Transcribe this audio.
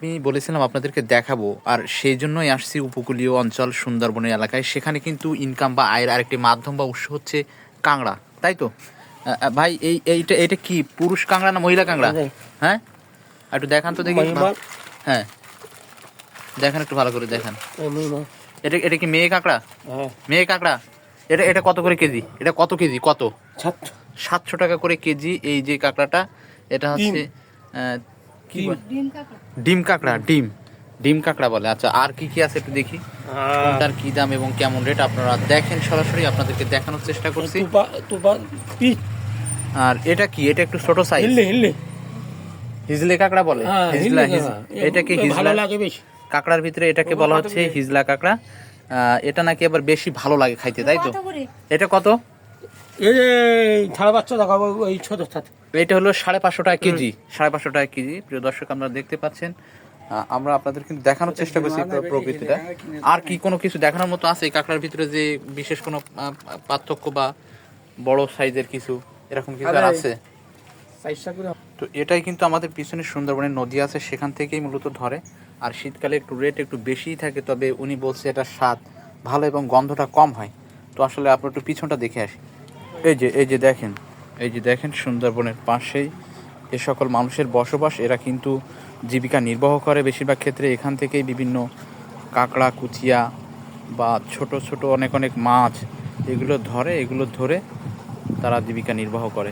আমি বলেছিলাম আপনাদেরকে দেখাবো, আর সেই জন্যই আসছি উপকূলীয় অঞ্চল সুন্দরবনের এলাকায়। সেখানে কিন্তু ইনকাম বা আয়ের আরেকটি মাধ্যম বা উৎস হচ্ছে কাঁকড়া, তাই তো? ভাই এইটা এটা কি পুরুষ কাঁকড়া না মহিলা কাঁকড়া? হ্যাঁ, একটু দেখান তো দেখি। হ্যাঁ, দেখেন একটু ভালো করে দেখান। এটা এটা কি মেয়ে কাঁকড়া? মেয়ে কাঁকড়া। এটা এটা কত করে কেজি? এটা কত কেজি? কত? 700 টাকা করে কেজি এই যে কাঁকড়াটা। এটা হচ্ছে কি ডিম কাঁকড়া। ডিম ডিম কাঁকড়া বলে। আচ্ছা, আর কি কি আছে একটু দেখি, কোনটার কি দাম এবং কেমন রেট আপনারা দেখেন। সরাসরি আপনাদেরকে দেখানোর চেষ্টা করছি। আর এটা কি? এটা একটু ছোট সাইজ, হিজলে কাঁকড়া বলে। হিজলা, এটাকে হিজলা কাঁকড়ার ভিতরে এটাকে বলা হচ্ছে হিজলা কাঁকড়া। এটা নাকি আবার বেশি ভালো লাগে খাইতে, তাই তো? এটা কত? এটা হলো 550 টাকা কেজি। 550 টাকা কেজি। প্রিয় দর্শক, আপনারা দেখতে পাচ্ছেন। আমরা আপনাদের কিন্তু দেখানোর চেষ্টা করছি প্রকৃতিটা। আর কি কোনো কিছু দেখানোর মতো আছে এই কাঁকড়ার ভিতরে, যে বিশেষ কোনো পার্থক্য বা বড় সাইজের কিছু এরকম কিছু আছে? তো এটাই কিন্তু আমাদের পিছনে সুন্দরবনের নদী আছে, সেখান থেকেই মূলত ধরে। আর শীতকালে একটু রেট একটু বেশিই থাকে, তবে উনি বলছে এটা স্বাদ ভালো এবং গন্ধটা কম হয়। তো আসলে আপনার একটু পিছনটা দেখে আসি। এই যে দেখেন, এই যে দেখেন, সুন্দরবনের পাশেই এ সকল মানুষের বসবাস। এরা কিন্তু জীবিকা নির্বাহ করে বেশিরভাগ ক্ষেত্রে এখান থেকেই বিভিন্ন কাঁকড়া, কুচিয়া বা ছোট ছোট অনেক অনেক মাছ এগুলো ধরে তারা জীবিকা নির্বাহ করে।